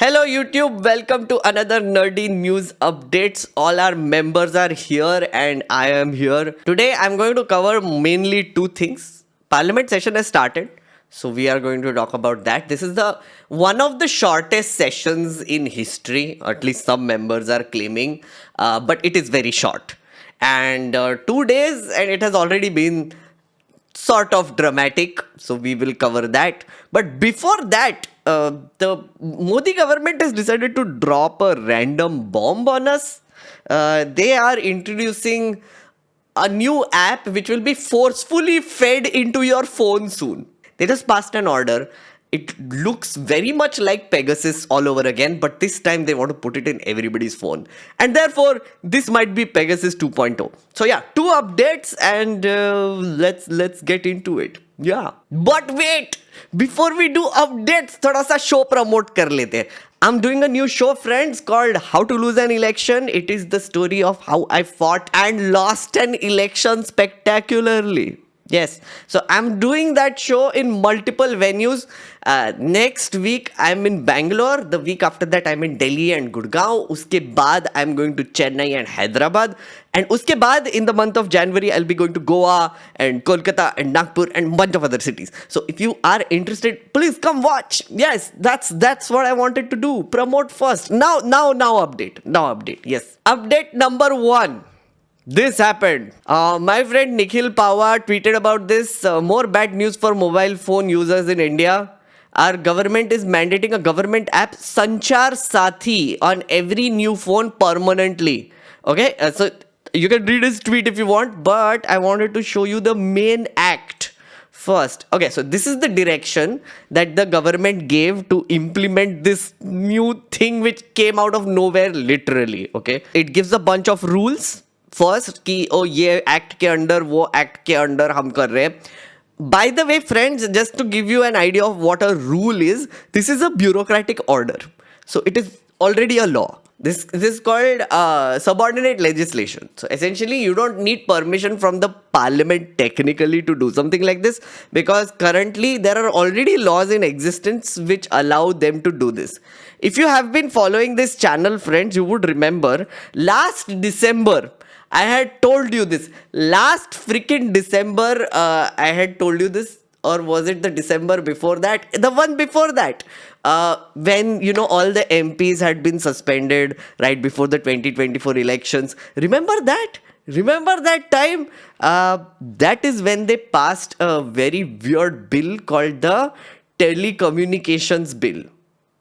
Hello YouTube, welcome to another nerdy news updates. All our members are here and I am here. Today I'm going to cover mainly two things. Parliament session has started, so we are going to talk about that. This is the one of the shortest sessions in history, or at least some members are claiming, but it is very short. And 2 days and it has already been sort of dramatic, so we will cover that. But before that, the Modi government has decided to drop a random bomb on us. They are introducing a new app which will be forcefully fed into your phone soon. They just passed an order. It looks very much like Pegasus all over again, but this time they want to put it in everybody's phone. And therefore, this might be Pegasus 2.0. So yeah, two updates and let's get into it. Yeah. But wait, before we do updates, थोड़ा सा show promote कर लेते हैं. I'm doing a new show, friends, called How to Lose an Election. It is the story of how I fought and lost an election spectacularly. Yes, so I'm doing that show in multiple venues. Next week I'm in Bangalore. The week after that I'm in Delhi and Gurgaon. Uske baad I'm going to Chennai and Hyderabad. And uske baad in the month of January I'll be going to Goa and Kolkata and Nagpur and bunch of other cities. So if you are interested, please come watch. Yes, that's what I wanted to do. Promote first. Now update. Now update. Yes. Update number 1. This happened. My friend Nikhil Pawar tweeted about this. More bad news for mobile phone users in India. Our government is mandating a government app, Sanchar Sathi, on every new phone permanently. Okay, so you can read his tweet if you want, but I wanted to show you the main act first. Okay, so this is the direction that the government gave to implement this new thing which came out of nowhere, literally. Okay, it gives a bunch of rules. First कि ओ ये act के under वो act के under हम कर रहे हैं. By the way, friends, just to give you an idea of what a rule is, this is a bureaucratic order. So it is already a law. This is called subordinate legislation. So essentially, you don't need permission from the parliament technically to do something like this, because currently there are already laws in existence which allow them to do this. If you have been following this channel, friends, you would remember last December, I had told you this. Last freaking December, I had told you this. Or was it the December before that? The one before that. When, all the MPs had been suspended right before the 2024 elections. Remember that? Remember that time? That is when they passed a very weird bill called the Telecommunications Bill.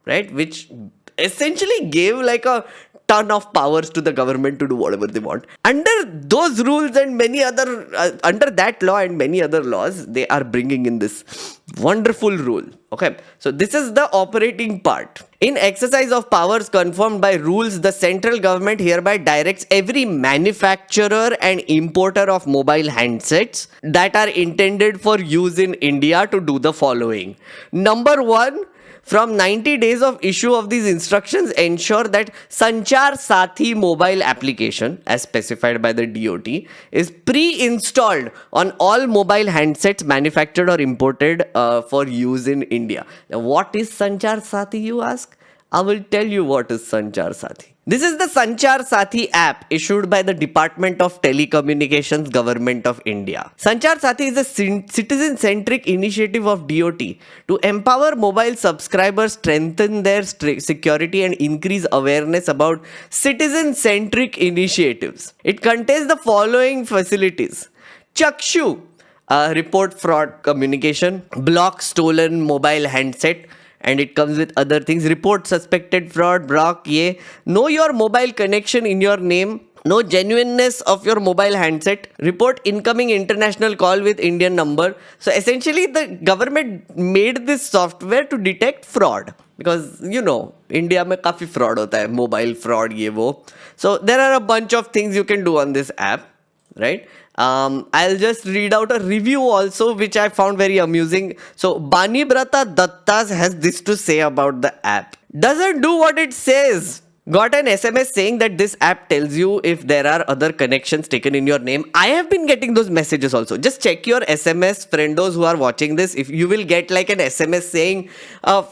Right? Which essentially gave like a ton of powers to the government to do whatever they want. Under those rules and many other, under that law and many other laws, they are bringing in this wonderful rule. Okay, so this is the operating part. In exercise of powers confirmed by rules, the central government hereby directs every manufacturer and importer of mobile handsets that are intended for use in India to do the following. Number 1, from 90 days of issue of these instructions, ensure that Sanchar Sathi mobile application, as specified by the DOT, is pre-installed on all mobile handsets manufactured or imported for use in India. Now, what is Sanchar Sathi, you ask? I will tell you what is Sanchar Sathi. This is the Sanchar Sathi app issued by the Department of Telecommunications, Government of India. Sanchar Sathi is a citizen-centric initiative of DOT to empower mobile subscribers, strengthen their security and increase awareness about citizen-centric initiatives. It contains the following facilities. Chakshu, report fraud communication, block stolen mobile handset, and it comes with other things. Report suspected fraud, block ye. Know your mobile connection in your name. Know genuineness of your mobile handset. Report incoming international call with Indian number. So essentially the government made this software to detect fraud. Because, India mein काफी fraud hota hai. Mobile fraud, ye wo. So there are a bunch of things you can do on this app. Right? I'll just read out a review also, which I found very amusing. So, Bani Brata Dattas has this to say about the app. Doesn't do what it says. got an SMS saying that this app tells you if there are other connections taken in your name. I have been getting those messages also. Just check your SMS, friendos who are watching this. If you will get like an SMS saying,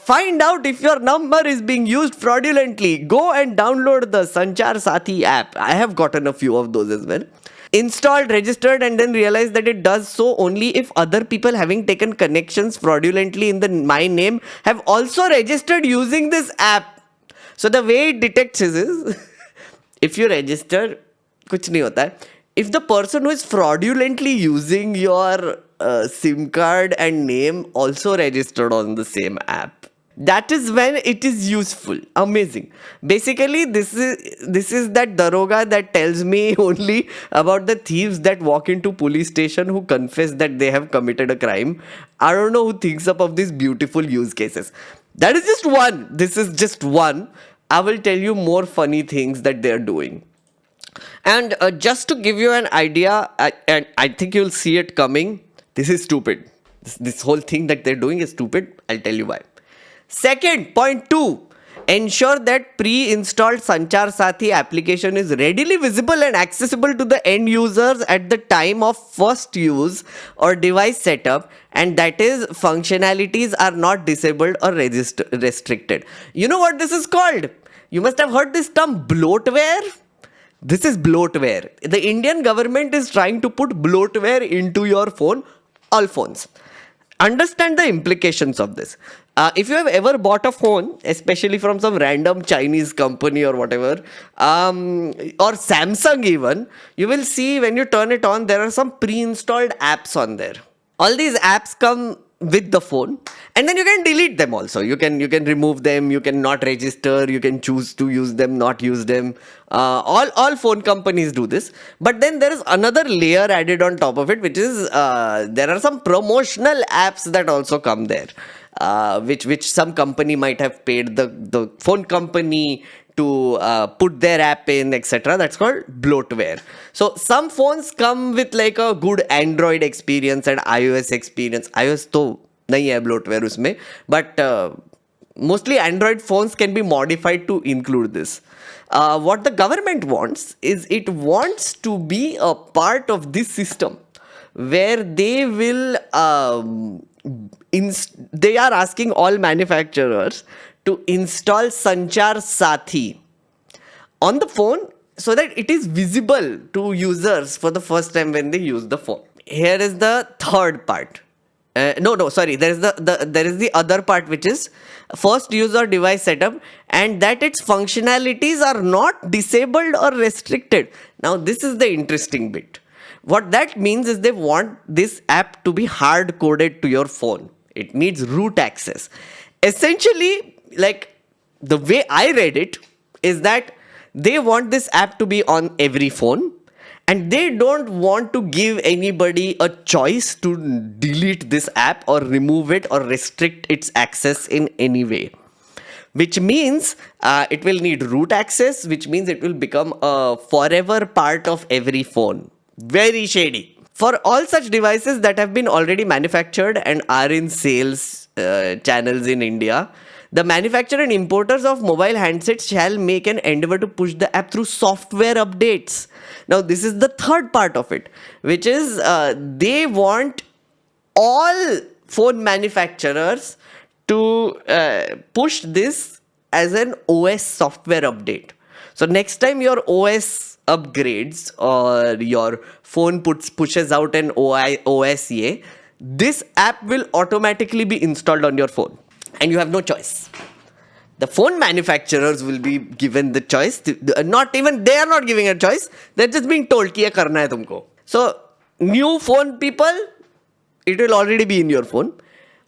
find out if your number is being used fraudulently, go and download the Sanchar Sathi app. I have gotten a few of those as well. Installed, registered, and then realized that it does so only if other people having taken connections fraudulently in my name have also registered using this app. So the way it detects is if you register, कुछ नहीं होता है. If the person who is fraudulently using your SIM card and name also registered on the same app, that is when it is useful. Amazing. Basically, this is that daroga that tells me only about the thieves that walk into police station who confess that they have committed a crime. I don't know who thinks up of these beautiful use cases. That is just one. This is just one. I will tell you more funny things that they are doing. And just to give you an idea, and I think you'll see it coming, this is stupid. This whole thing that they're doing is stupid. I'll tell you why. Second, point 2. Ensure that pre-installed Sanchar Sathi application is readily visible and accessible to the end users at the time of first use or device setup, and that is functionalities are not disabled or restricted. You know what this is called? You must have heard this term bloatware. This is bloatware. The Indian government is trying to put bloatware into your phone, all phones. Understand the implications of this. If you have ever bought a phone, especially from some random Chinese company or whatever, or Samsung even, you will see when you turn it on, there are some pre-installed apps on there. All these apps come with the phone, and then you can delete them also. You can remove them, you can not register, you can choose to use them, not use them. All phone companies do this. But then there is another layer added on top of it, which is there are some promotional apps that also come there. Which some company might have paid the phone company to put their app in, etc. That's called bloatware. So some phones come with like a good Android experience and iOS experience. iOS तो नहीं है bloatware उसमें, but mostly Android phones can be modified to include this. What the government wants is it wants to be a part of this system where they will they are asking all manufacturers to install Sanchar Sathi on the phone so that it is visible to users for the first time when they use the phone. Here is the third part. Sorry. There is the other part, which is first user device setup, and that its functionalities are not disabled or restricted. Now this is the interesting bit. What that means is they want this app to be hard coded to your phone. It needs root access. Essentially, like the way I read it is that they want this app to be on every phone, and they don't want to give anybody a choice to delete this app or remove it or restrict its access in any way. Which means it will need root access, which means it will become a forever part of every phone. Very shady. For all such devices that have been already manufactured and are in sales channels in India, the manufacturer and importers of mobile handsets shall make an endeavor to push the app through software updates. Now, this is the third part of it, which is they want all phone manufacturers to push this as an OS software update. So next time your OS upgrades or your phone pushes out an OSA, this app will automatically be installed on your phone, and you have no choice. The phone manufacturers will be given the choice. They are not giving a choice. They're just being told कि ये करना है तुमको. So new phone people, it will already be in your phone.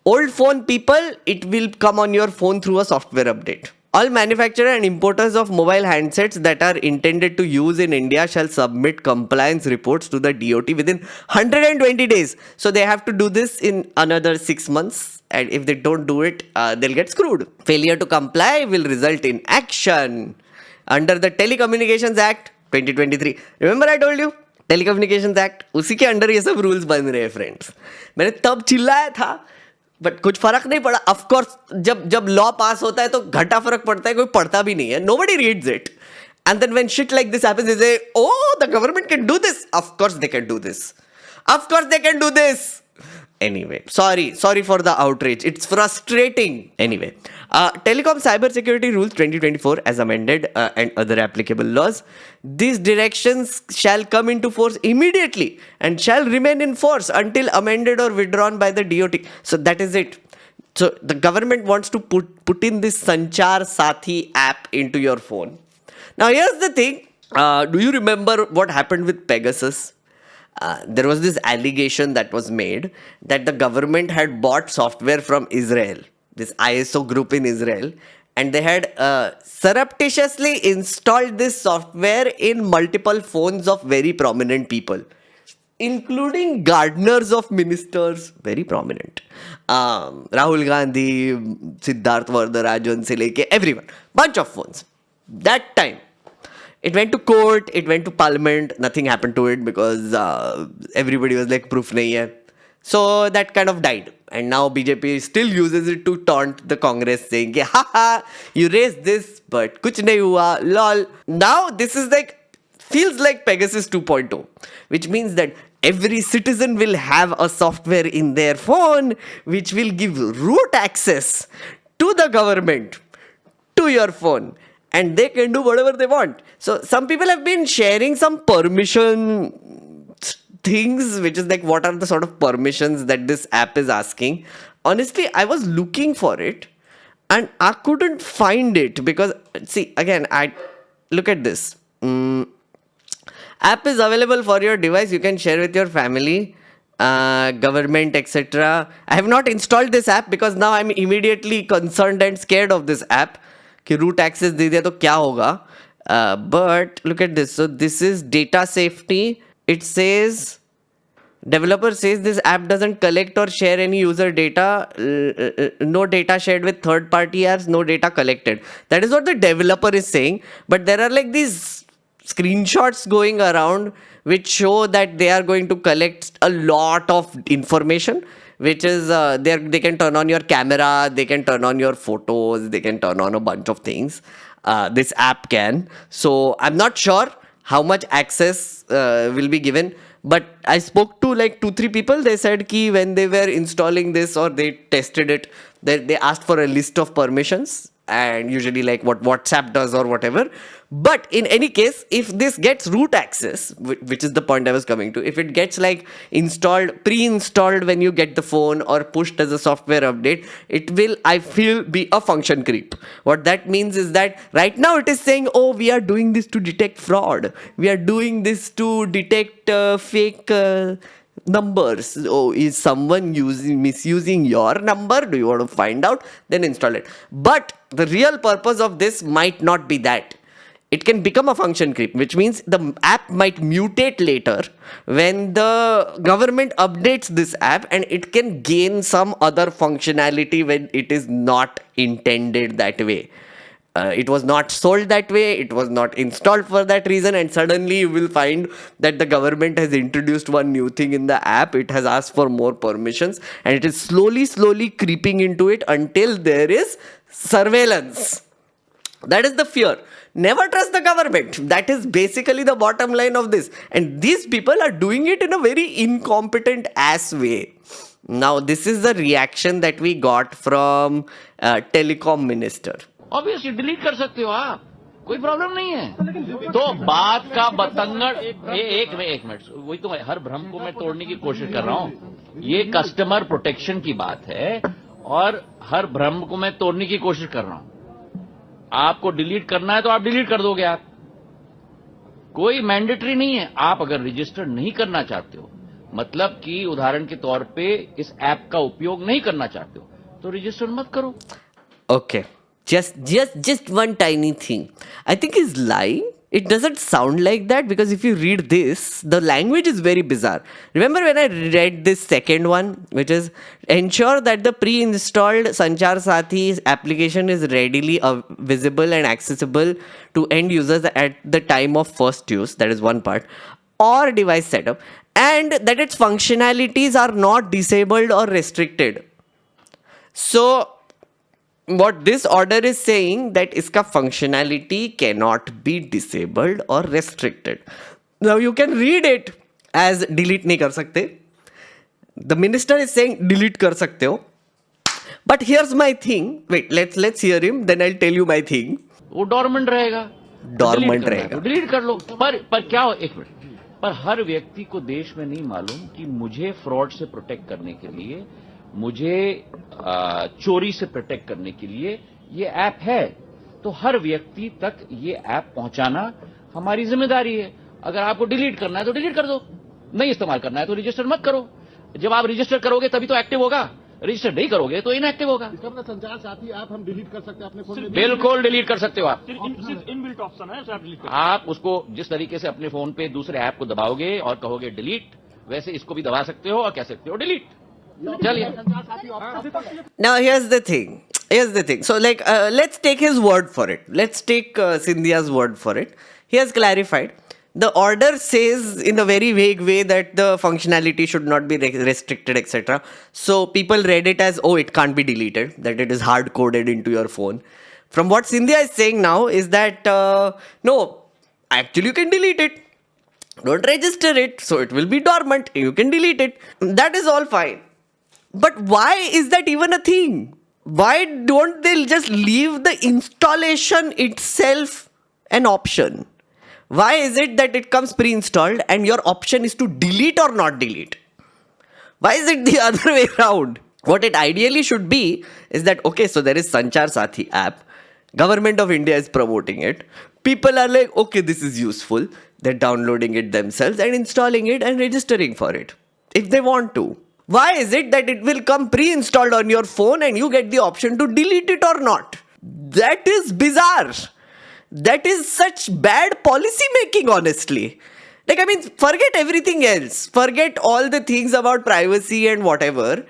Old phone people, it will come on your phone through a software update. All manufacturers and importers of mobile handsets that are intended to use in India shall submit compliance reports to the DOT within 120 days. So they have to do this in another 6 months. And if they don't do it, they'll get screwed. Failure to comply will result in action under the Telecommunications Act 2023. Remember I told you? Telecommunications Act, उसी के under ये सब rules बन रहे हैं friends. मैंने तब चिल्लाया था बट कुछ फर्क नहीं पड़ा. ऑफ कोर्स जब जब लॉ पास होता है तो घटा फर्क पड़ता है, कोई पढ़ता भी नहीं है. Nobody reads it. And then when shit like this happens, they say, oh, the government can do this. Of course they can do this. Of course they can do this. Anyway, sorry for the outrage. It's frustrating. Anyway, Telecom Cyber Security Rules 2024 as amended and other applicable laws. These directions shall come into force immediately and shall remain in force until amended or withdrawn by the DOT. So that is it. So the government wants to put in this Sanchar Sathi app into your phone. Now, here's the thing. Do you remember what happened with Pegasus? There was this allegation that was made that the government had bought software from Israel, this ISO group in Israel, and they had surreptitiously installed this software in multiple phones of very prominent people, including gardeners of ministers, very prominent. Rahul Gandhi, Siddharth Vardarajan se leke everyone, bunch of phones. That time, it went to court, it went to parliament, nothing happened to it because everybody was like, proof nahi hai. So that kind of died. And now BJP still uses it to taunt the Congress, saying, haha, you raised this, but kuch nahi hua, lol. Now this is like, feels like Pegasus 2.0, which means that every citizen will have a software in their phone which will give root access to the government, to your phone. And they can do whatever they want. So some people have been sharing some permission things, which is like, what are the sort of permissions that this app is asking? Honestly, I was looking for it and I couldn't find it because, see, again, I look at this. App is available for your device. You can share with your family, government, etc. I have not installed this app because now I'm immediately concerned and scared of this app. कि root access दे दिया तो क्या होगा. But look at this. So this is data safety. It says developer says this app doesn't collect or share any user data. No data shared with third party apps, no data collected. That is what the developer is saying. But there are like these screenshots going around which show that they are going to collect a lot of information, which is they can turn on your camera, they can turn on your photos, they can turn on a bunch of things. This app can. So I'm not sure how much access will be given. But I spoke to like 2-3 people. They said ki when they were installing this or they tested it, they asked for a list of permissions, and usually like what WhatsApp does or whatever. But in any case, if this gets root access, which is the point I was coming to, if it gets like installed, pre-installed when you get the phone or pushed as a software update, it will, I feel, be a function creep. What that means is that right now it is saying, oh, we are doing this to detect fraud. We are doing this to detect fake numbers. Oh, is someone misusing your number? Do you want to find out? Then install it. But the real purpose of this might not be that. It can become a function creep, which means the app might mutate later when the government updates this app, and it can gain some other functionality when it is not intended that way. It was not sold that way, it was not installed for that reason, and suddenly you will find that the government has introduced one new thing in the app. It has asked for more permissions, and it is slowly creeping into it until there is surveillance. That is the fear. Never trust the government. That is basically the bottom line of this. And these people are doing it in a very incompetent ass way. Now, this is the reaction that we got from telecom minister. Obviously delete कर सकते हो आप, कोई problem नहीं है. तो बात का बतंगड़ एक मिनट, वही तो हर भ्रम को मैं तोड़ने की कोशिश कर रहा हूं. ये कस्टमर प्रोटेक्शन की बात है और हर भ्रम को मैं तोड़ने की कोशिश कर रहा हूं. आपको डिलीट करना है तो आप डिलीट कर दोगे. आप कोई मैंडेटरी नहीं है. आप अगर रजिस्टर नहीं करना चाहते हो, मतलब कि उदाहरण के तौर पे इस ऐप का उपयोग नहीं करना चाहते हो, तो रजिस्टर मत करो. Okay. Just one tiny thing. I think he's lying. It doesn't sound like that because if you read this, the language is very bizarre. Remember when I read this second one, which is ensure that the pre-installed Sanchar Sathi application is readily visible and accessible to end users at the time of first use. That is one part. Or device setup. And that its functionalities are not disabled or restricted. So what this order is saying that iska functionality cannot be disabled or restricted. Now you can read it as delete nahi kar sakte. The minister is saying delete kar sakte ho. But here's my thing. Wait, let's hear him. Then I'll tell you my thing. वो dormant रहेगा, Dormant रहेगा. Delete कर लो. पर क्या हो, एक minute, पर हर व्यक्ति को देश में नहीं मालूम कि मुझे फ्रॉड से प्रोटेक्ट करने के लिए, मुझे चोरी से प्रोटेक्ट करने के लिए ये ऐप है. तो हर व्यक्ति तक ये ऐप पहुंचाना हमारी जिम्मेदारी है. अगर आपको डिलीट करना है तो डिलीट कर दो, नहीं इस्तेमाल करना है तो रजिस्टर मत करो. जब आप रजिस्टर करोगे तभी तो एक्टिव होगा, रजिस्टर नहीं करोगे तो इनएक्टिव होगा. संचार साथी ऐप हम डिलीट कर सकते हैं अपने फोन में. बिल्कुल डिलीट कर सकते हो आप. सिर्फ इनबिल्ट ऑप्शन है, आप डिलीट आप उसको जिस तरीके से अपने फोन पे दूसरे ऐप को दबाओगे और कहोगे डिलीट, वैसे इसको भी दबा सकते हो और कह सकते हो डिलीट. चलिए. Now here's the thing. So let's take his word for it. Let's take Scindia's word for it. He has clarified. The order says in a very vague way that the functionality should not be restricted, etc. So people read it as, oh, it can't be deleted, that it is hard coded into your phone. From what Scindia is saying now is that, no, actually you can delete it. Don't register it, so it will be dormant. You can delete it. That is all fine. But why is that even a thing? Why don't they just leave the installation itself an option? Why is it that it comes pre-installed and your option is to delete or not delete? Why is it the other way around? What it ideally should be is that, okay, so there is Sanchar Sathi app. Government of India is promoting it. People are like, okay, this is useful. They're downloading it themselves and installing it and registering for it if they want to. Why is it that it will come pre-installed on your phone and you get the option to delete it or not? That is bizarre. That is such bad policy making, honestly. Like, I mean, forget everything else. Forget all the things about privacy and whatever.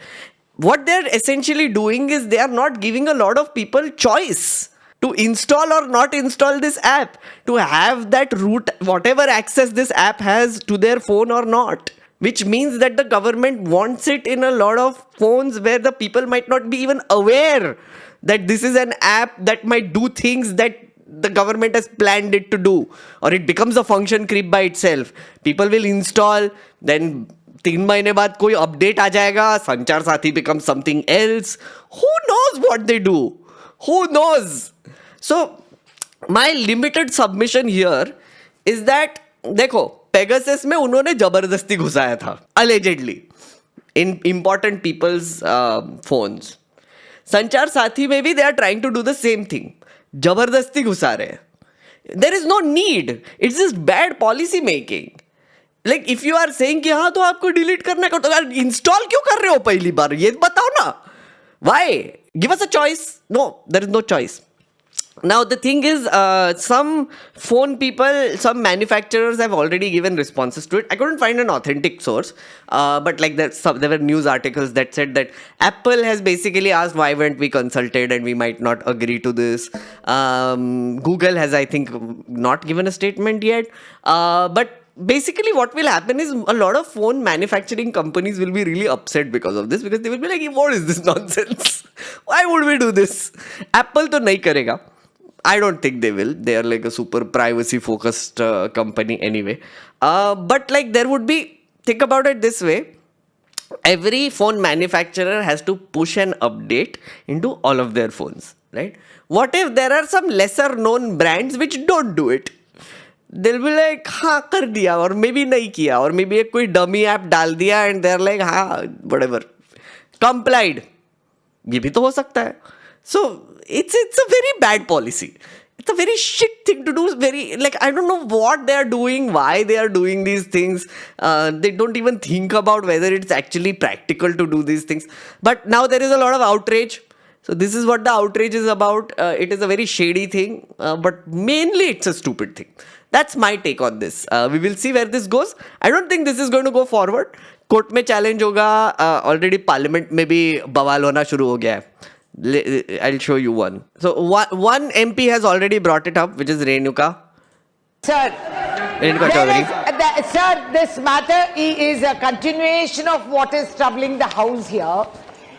What they're essentially doing is they are not giving a lot of people choice to install or not install this app, to have that root, whatever access this app has to their phone or not. Which means that the government wants it in a lot of phones where the people might not be even aware that this is an app that might do things that the government has planned it to do, or it becomes a function creep by itself. People will install, then 3 महीने बाद कोई update आ जाएगा, संचार साथी becomes something else. Who knows what they do? Who knows? So my limited submission here is that, देखो, Pegasus में उन्होंने जबरदस्ती घुसाया था, allegedly, in important people's phones. संचार साथी में भी they are trying to do the same thing. जबरदस्ती घुसा रहे हैं. There is no need. It's just bad policy making. Like, if you are saying कि हाँ तो आपको डिलीट करना है, तो यार इंस्टॉल क्यों कर रहे हो पहली बार, ये बताओ ना. Why? Give us a choice. No, there is no choice. Now the thing is, some phone people, some manufacturers have already given responses to it. I couldn't find an authentic source, but like there were news articles that said that Apple has basically asked why weren't we consulted and we might not agree to this. Google has, I think, not given a statement yet, but basically what will happen is a lot of phone manufacturing companies will be really upset because of this, because they will be like, what is this nonsense? Why would we do this? Apple to nahi karega. I don't think they will. They are like a super privacy focused company anyway. But like there would be, think about it this way. Every phone manufacturer has to push an update into all of their phones, right? What if there are some lesser known brands which don't do it? They'll be like, हाँ कर दिया, or maybe नहीं किया, or maybe एक कोई dummy app डाल दिया and they're like, हाँ whatever, complied. ये भी तो हो सकता है. So it's a very bad policy. It's a very shit thing to do. Very, like, I don't know what they are doing, why they are doing these things. They don't even think about whether it's actually practical to do these things. But now there is a lot of outrage. So this is what the outrage is about. It is a very shady thing, but mainly it's a stupid thing. That's my take on this. We will see where this goes. I don't think this is going to go forward. Court में challenge होगा. Already parliament में भी बवाल होना शुरू हो गया है. I'll show you one. So one MP has already brought it up, which is Renuka. Sir, Renuka Chaudhary. sir, this matter is a continuation of what is troubling the House here.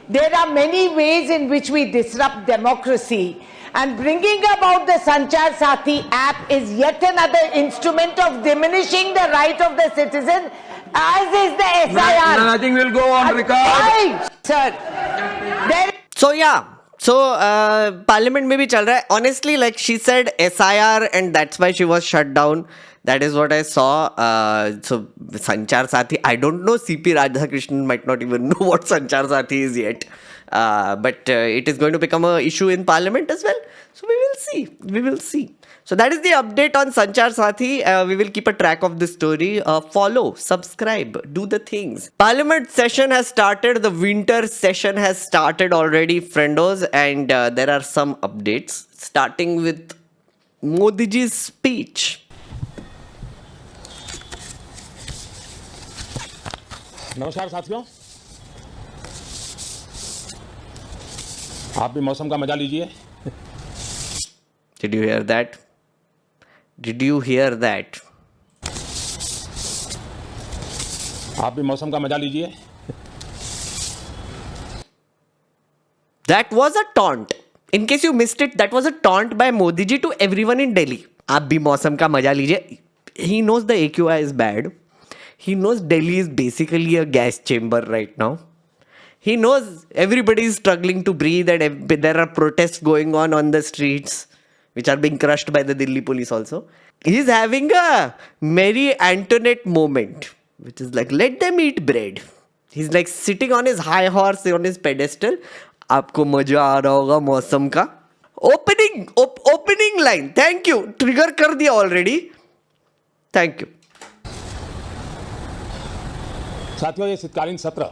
there are many ways in which we disrupt democracy. And bringing about the Sanchar Sathi app is yet another instrument of diminishing the right of the citizen, as is the SIR. Nothing will go on record. Fine, sir. There So yeah, so parliament में भी चल रहा है. Honestly, like she said, SIR, and that's why she was shut down. That is what I saw. So Sanchar Sathi, I don't know. CP Radhakrishnan might not even know what Sanchar Sathi is yet. But it is going to become an issue in parliament as well. So we will see. We will see. So that is the update on Sanchar Sathi. We will keep a track of this story. Follow, subscribe, do the things. Parliament session has started. The winter session has started already, friendos. And there are some updates. Starting with Modi ji's speech. नमस्कार साथियों, आप भी मौसम का मजा लीजिए. Did you hear that? Did you hear that? आप भी मौसम का मजा लीजिए. That was a taunt. In case you missed it, that was a taunt by Modi ji to everyone in Delhi. आप भी मौसम का मजा लीजिए. He knows the AQI is bad. He knows Delhi is basically a gas chamber right now. He knows everybody is struggling to breathe and there are protests going on the streets, which are being crushed by the Delhi police also. He's having a Marie Antoinette moment, which is like, let them eat bread. He's like sitting on his high horse on his pedestal. आपको मजा आ रहा होगा मौसम का. Opening line. Thank you. Trigger कर दिया already. Thank you. साथियों, ये शीतकालीन सत्र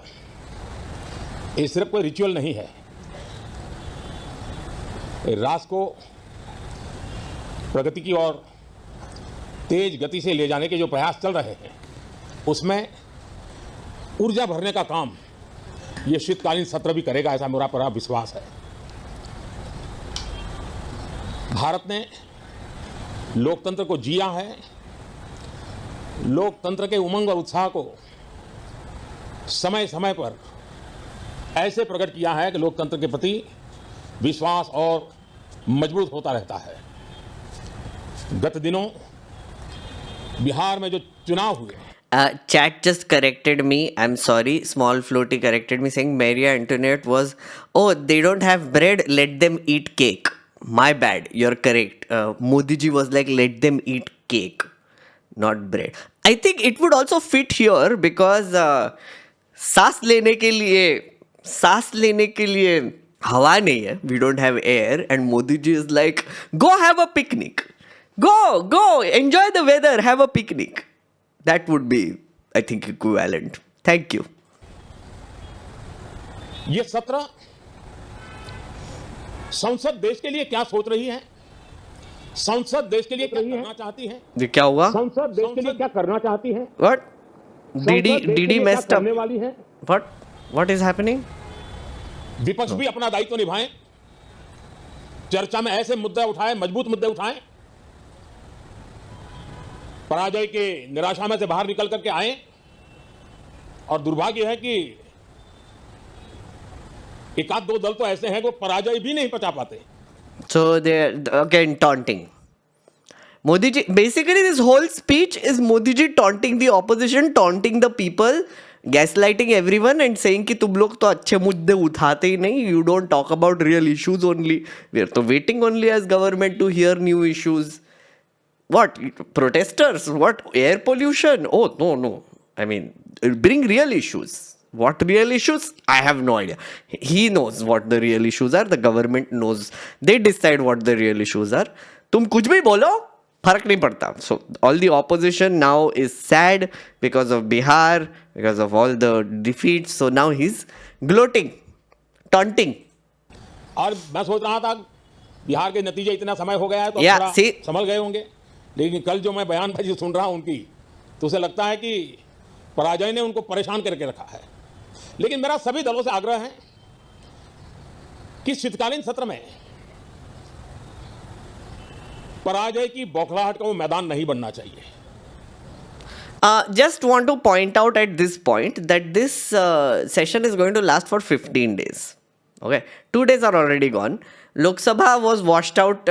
ये सिर्फ कोई रिचुअल नहीं है. राष्ट्र को प्रगति की ओर तेज गति से ले जाने के जो प्रयास चल रहे हैं, उसमें ऊर्जा भरने का काम ये शीतकालीन सत्र भी करेगा, ऐसा मेरा पूरा विश्वास है. भारत ने लोकतंत्र को जिया है. लोकतंत्र के उमंग और उत्साह को समय समय पर ऐसे प्रकट किया है कि लोकतंत्र के प्रति विश्वास और मजबूत होता रहता है. गत दिनों बिहार में जो चुनाव हुए, Chat just corrected me. I'm sorry. Small floaty corrected me saying Maria Antoinette was, oh, they don't have bread, let them eat cake. My bad. You're correct. Modi ji was like, let them eat cake, not bread. I think it would also fit here because सांस लेने के लिए हवा नहीं है. We don't have air. And Modi ji is like, go have a picnic. Go, enjoy the weather, have a picnic. That would be, I think, equivalent. Thank you. ये सत्र संसद देश के लिए क्या सोच रही है, संसद देश के लिए क्या करना चाहती है, ये क्या हुआ? संसद देश के लिए क्या करना चाहती है, What? Didi messed up. करने वाली है. What is happening? विपक्ष भी अपना दायित्व निभाएं, चर्चा में ऐसे मुद्दे उठाएं, मजबूत मुद्दे उठाएं, पराजय के निराशा में से बाहर निकल करके आए. और दुर्भाग्य है कि एक आध दो दल तो ऐसे हैं जो पराजय भी नहीं पचा पाते. So they're again taunting. Modi ji, basically this whole speech is Modi ji taunting the opposition, taunting the people, gaslighting everyone and saying कि तुम लोग तो अच्छे मुद्दे उठाते ही नहीं, you don't talk about real issues only. We are तो waiting only as government to hear new issues. What? Protesters? What? Air pollution? Oh, no. I mean, bring real issues. What real issues? I have no idea. He knows what the real issues are. The government knows. They decide what the real issues are. तुम कुछ भी बोलो, फर्क नहीं पड़ता. So all the opposition now is sad because of Bihar, because of all the defeats. So now he's gloating, taunting. और मैं सोच रहा था बिहार के नतीजे इतना समय हो गया है तो Yeah, थोड़ा see. संभल गए होंगे, लेकिन कल जो मैं बयानबाजी सुन रहा हूं उनकी, तो उसे लगता है कि पराजय ने उनको परेशान करके रखा है. लेकिन मेरा सभी दलों से आग्रह है कि शीतकालीन सत्र में पराजय की बौखलाहट का वो मैदान नहीं बनना चाहिए. Just want to point out at this point that this session is going to last for 15 days. Okay, 2 days are already gone. Lok Sabha was washed out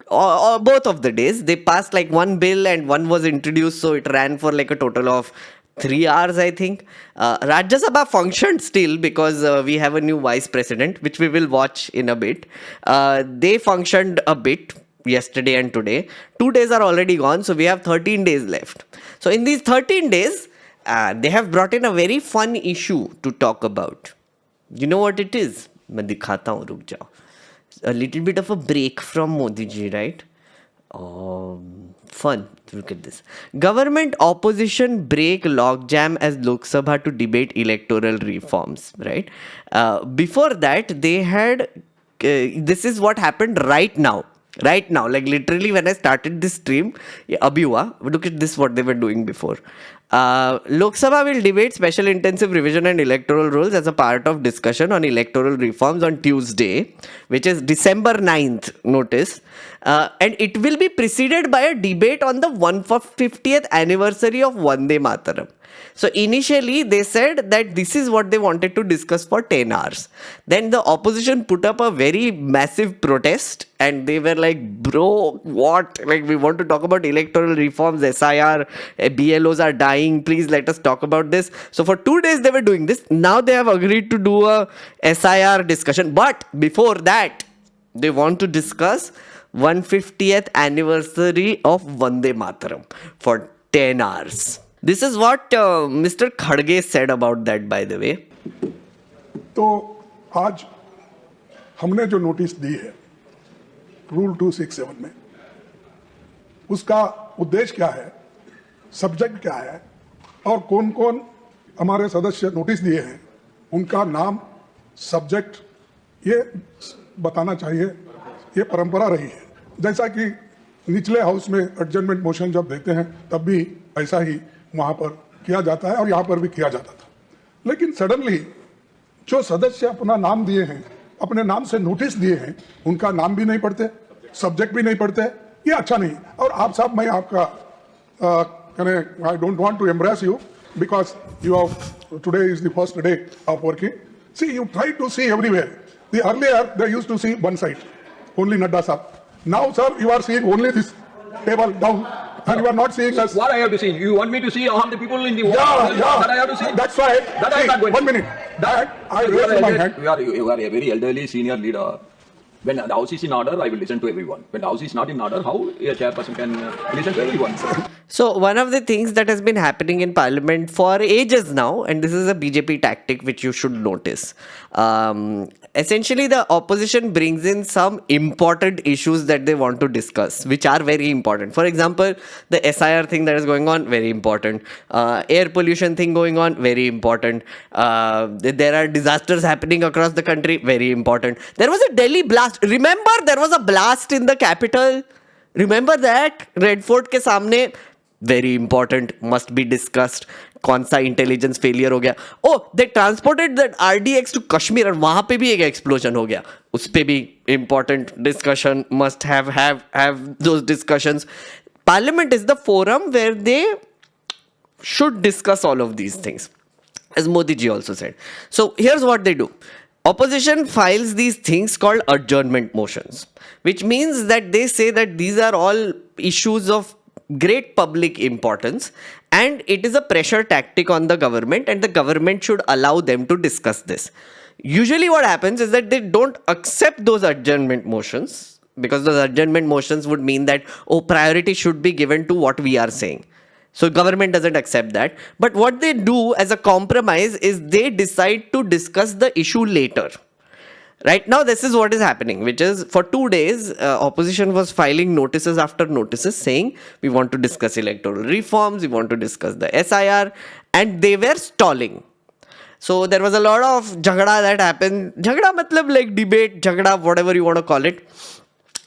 or both of the days. They passed like one bill and one was introduced, so it ran for like a total of 3 hours, I think. Rajya Sabha functioned still because we have a new vice president, which we will watch in a bit. They functioned a bit yesterday and today. 2 days are already gone, so we have 13 days left. So in these 13 days, they have brought in a very fun issue to talk about. You know what it is? मैं दिखाता हूँ, रुक जाओ. A little bit of a break from Modi ji, right? Fun. Look at this. Government opposition break logjam as Lok Sabha to debate electoral reforms, right? Before that, they had. This is what happened right now. Right now, like literally when I started this stream, abhi hua. Look at this, what they were doing before. Lok Sabha will debate special intensive revision and electoral rules as a part of discussion on electoral reforms on Tuesday, which is December 9th, notice. And it will be preceded by a debate on the 150th anniversary of Vande Mataram. So initially they said that this is what they wanted to discuss for 10 hours. Then the opposition put up a very massive protest and they were like, bro, what? Like, we want to talk about electoral reforms, SIR, BLOs are dying. Please let us talk about this. So for 2 days they were doing this. Now they have agreed to do a SIR discussion. But before that, they want to discuss 150th anniversary of Vande Mataram for 10 hours. This is what Mr. Khadge said about that, by the way. तो आज हमने जो notice दी है rule 267 में, उसका उद्देश्य क्या है, सब्जेक्ट क्या है और कौन कौन हमारे सदस्य नोटिस दिए हैं, उनका नाम, सब्जेक्ट, ये बताना चाहिए. ये परंपरा रही है. जैसा कि निचले हाउस में एडजर्नमेंट मोशन जब देते हैं तब भी ऐसा ही वहां पर किया जाता है और यहां पर भी किया जाता था. लेकिन सडनली जो सदस्य अपना नाम दिए हैं, अपने नाम से नोटिस दिए हैं, उनका नाम भी नहीं पढ़ते, सब्जेक्ट भी नहीं पढ़ते, ये अच्छा नहीं. और आप साहब, मैं आपका I don't want to embrace you because you have today is the first day of working. See you try to see everywhere. The earlier they used to see one side, only Nadda sir. Now sir, you are seeing only this table down and you are not seeing us. What I have to see? You want me to see all the people in the world? Yeah. That I have to see? That's why. That I am not going to. 1 minute. That I raised my hand. You are a very elderly senior leader. When the house is in order, I will listen to everyone. When the house is not in order, how a chairperson can listen to everyone? So one of the things that has been happening in parliament for ages now, and this is a BJP tactic which you should notice. Essentially, the opposition brings in some important issues that they want to discuss, which are very important. For example, the SIR thing that is going on, very important. Air pollution thing going on, very important. There are disasters happening across the country, very important. There was a Delhi blast. Remember, there was a blast in the capital. Remember that? Red Fort के सामने, very important, must be discussed. कौन सा intelligence failure हो गया. Oh they transported that RDX to Kashmir और वहां पे भी एक एक्सप्लोजन हो गया. उस पे भी important discussion must have those discussions. Parliament is the forum where they should discuss all of these things, as Modi ji also said. So here's what they do. Opposition files these things called adjournment motions, which means that they say that these are all issues of great public importance and it is a pressure tactic on the government and the government should allow them to discuss this. Usually what happens is that they don't accept those adjournment motions because those adjournment motions would mean that, oh, priority should be given to what we are saying. So government doesn't accept that. But what they do as a compromise is they decide to discuss the issue later. Right now, this is what is happening, which is for 2 days, opposition was filing notices after notices saying, we want to discuss electoral reforms, we want to discuss the SIR, and they were stalling. So there was a lot of jhagda that happened. Jhagda matlab like debate, jhagda, whatever you want to call it.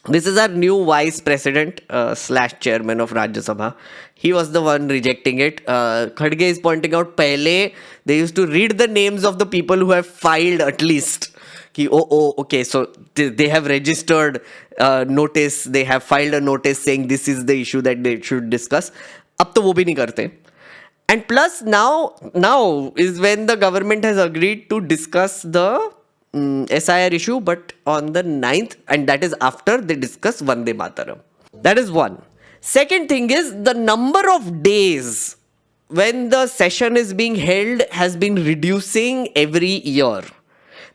This is our new vice president / chairman of Rajya Sabha. He was the one rejecting it. Khadge is pointing out, pehle they used to read the names of the people who have filed at least. Ki, okay, so they have registered notice, they have filed a notice saying this is the issue that they should discuss. अब तो वो भी नहीं करते. And plus now is when the government has agreed to discuss the SIR issue, but on the 9th, and that is after they discuss Vande Mataram. That is one. Second thing is the number of days when the session is being held has been reducing every year.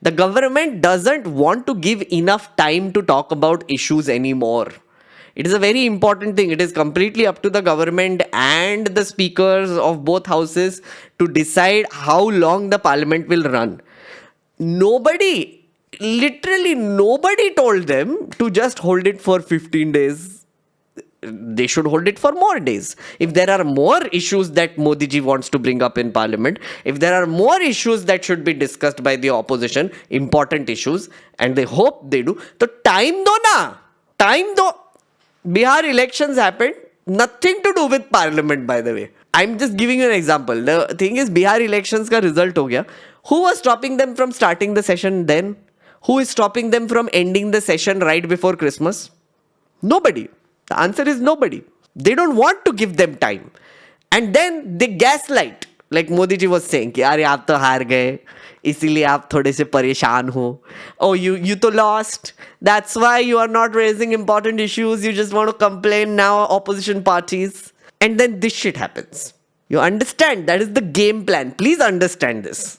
The government doesn't want to give enough time to talk about issues anymore. It is a very important thing. It is completely up to the government and the speakers of both houses to decide how long the parliament will run. Literally nobody told them to just hold it for 15 days. They should hold it for more days. If there are more issues that Modi ji wants to bring up in parliament, if there are more issues that should be discussed by the opposition, important issues, and they hope they do, so time do na. Time do. Bihar elections happened, nothing to do with parliament, by the way. I'm just giving you an example. The thing is, Bihar elections ka result ho gaya. Who was stopping them from starting the session then? Who is stopping them from ending the session right before Christmas? Nobody. The answer is nobody. They don't want to give them time. And then they gaslight. Like Modi ji was saying, कि अरे आप तो हार गए, इसीलिए आप थोड़े से परेशान हो. Oh, you तो lost. That's why you are not raising important issues. You just want to complain now, opposition parties. And then this shit happens. You understand? That is the game plan. Please understand this.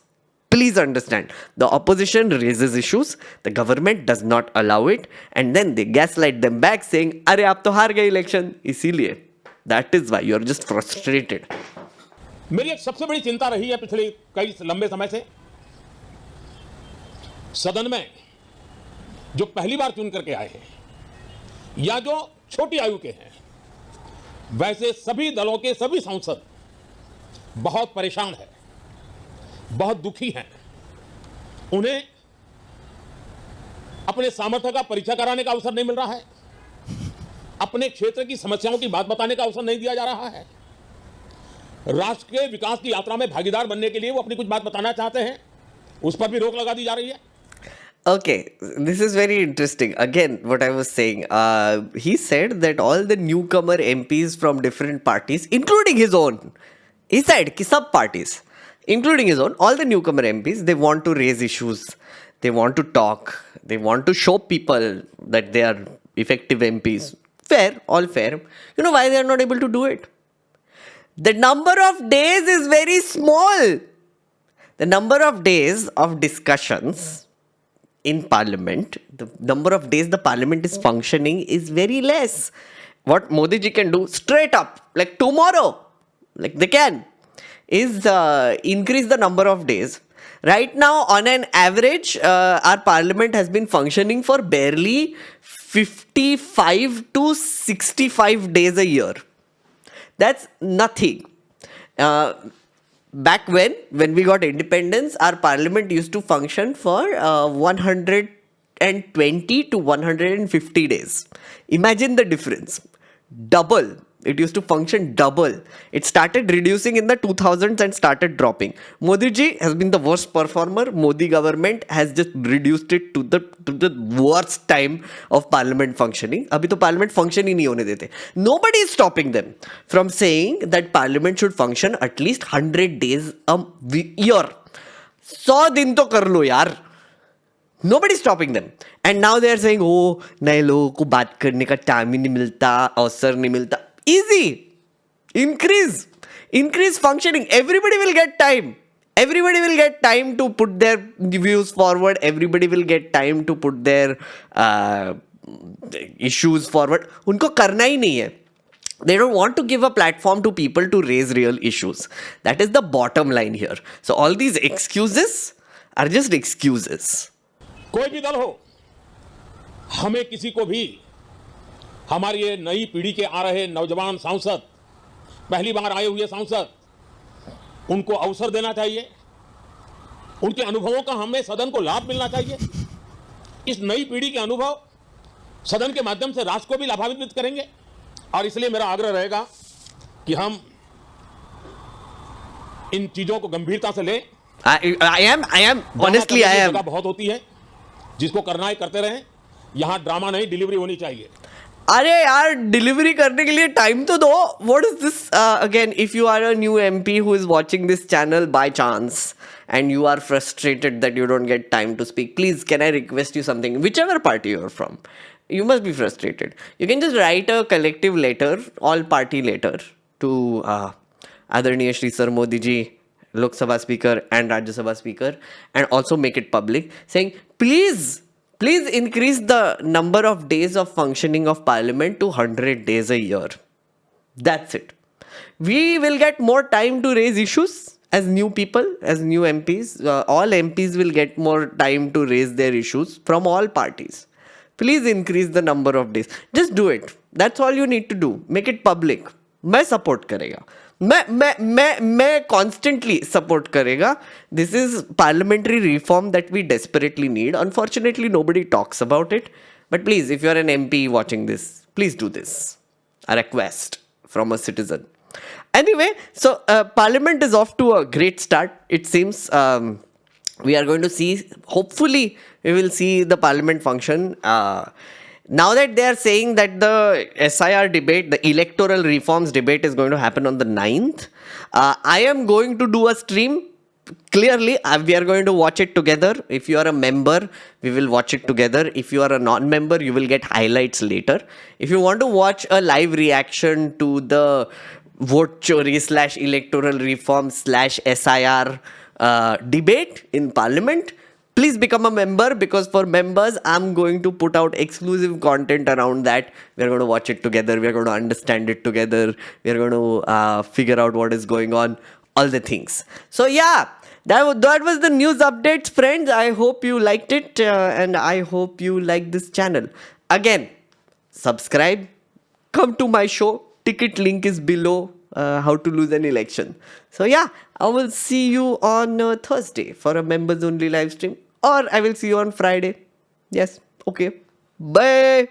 Please understand. The opposition raises issues, the government does not allow it, and then they gaslight them back saying, अरे आप तो हार गए election. इसीलिए. That is why you are just frustrated. मेरी एक सबसे बड़ी चिंता रही है पिछले कई लंबे समय से, सदन में जो पहली बार चुन करके आए हैं या जो छोटी आयु के हैं, वैसे सभी दलों के सभी सांसद बहुत परेशान हैं, बहुत दुखी हैं. उन्हें अपने सामर्थ्य का परिचय कराने का अवसर नहीं मिल रहा है, अपने क्षेत्र की समस्याओं की बात बताने का अवसर नहीं दिया जा रहा है. राष्ट्र के विकास की यात्रा में भागीदार बनने के लिए वो अपनी कुछ बात बताना चाहते हैं, उस पर भी रोक लगा दी जा रही है. Okay, this is very interesting. Again, what I was saying, he said that all the newcomer MPs from different parties, including his own, he said कि सब parties, including his own, all the newcomer MPs, they want to raise issues, they want to talk, they want to show people that they are effective MPs. Fair, all fair. You know why they are not able to do it? The number of days is very small. The number of days of discussions in parliament, the number of days the parliament is functioning is very less. What Modi ji can do straight up, like tomorrow, like they can, is increase the number of days. Right now, on an average, our parliament has been functioning for barely 55 to 65 days a year. That's nothing. Back when we got independence, our parliament used to function for 120 to 150 days. Imagine the difference. Double. It used to function double. It started reducing in the 2000s and started dropping. Modi ji has been the worst performer. Modi government has just reduced it to the worst time of parliament functioning. Abhi to parliament function hi nahi hone dete. Nobody is stopping them from saying that parliament should function at least 100 days a year. 100 दिन तो कर लो यार. Nobody is stopping them. And now they are saying, oh, नए लोगों को बात करने का टाइम ही नहीं मिलता, अवसर नहीं मिलता. Easy. Increase functioning. Everybody will get time. Everybody will get time to put their views forward. Everybody will get time to put their issues forward. उनको करना ही नहीं है. They don't want to give a platform to people to raise real issues. That is the bottom line here. So all these excuses are just excuses. कोई भी दल हो, हमें किसी को भी हमारी ये नई पीढ़ी के आ रहे नौजवान सांसद, पहली बार आए हुए सांसद, उनको अवसर देना चाहिए. उनके अनुभवों का हमें सदन को लाभ मिलना चाहिए. इस नई पीढ़ी के अनुभव सदन के माध्यम से राष्ट्र को भी लाभान्वित करेंगे. और इसलिए मेरा आग्रह रहेगा कि हम इन चीजों को गंभीरता से लें. I am honestly I am. बहुत होती है, जिसको करना है करते रहें. यहां ड्रामा नहीं, डिलीवरी होनी चाहिए. अरे यार डिलीवरी करने के लिए टाइम तो दो. What is this? Again, if you are a new MP who is watching this channel by chance and you are frustrated that you don't get time to speak, please can I request you something? Whichever party you are from, you must be frustrated. You can just write a collective letter, all party letter to Adarniya Shri Sir Modi ji, Lok Sabha Speaker and Rajya Sabha Speaker, and also make it public saying, please increase the number of days of functioning of parliament to 100 days a year. That's it. We will get more time to raise issues as new people, as new MPs. All MPs will get more time to raise their issues from all parties. Please increase the number of days. Just do it. That's all you need to do. Make it public. मैं support करेगा. मैं constantly support करेगा. This is parliamentary reform that we desperately need. Unfortunately, nobody talks about it. But please, if you are an MP watching this, please do this. A request from a citizen. Anyway, so Parliament is off to a great start. It seems we are going to see, hopefully, we will see the Parliament function. Now that they are saying that the SIR debate, the electoral reforms debate is going to happen on the 9th, I am going to do a stream. Clearly, we are going to watch it together. If you are a member, we will watch it together. If you are a non-member, you will get highlights later. If you want to watch a live reaction to the vote chori / electoral reform / SIR debate in Parliament, please become a member, because for members, I'm going to put out exclusive content around that. We're going to watch it together. We're going to understand it together. We're going to figure out what is going on, all the things. So yeah, that was the news updates, friends. I hope you liked it and I hope you like this channel. Again, subscribe, come to my show. Ticket link is below. How to lose an election. So yeah, I will see you on Thursday for a members only live stream, or I will see you on Friday. Yes, okay. Bye.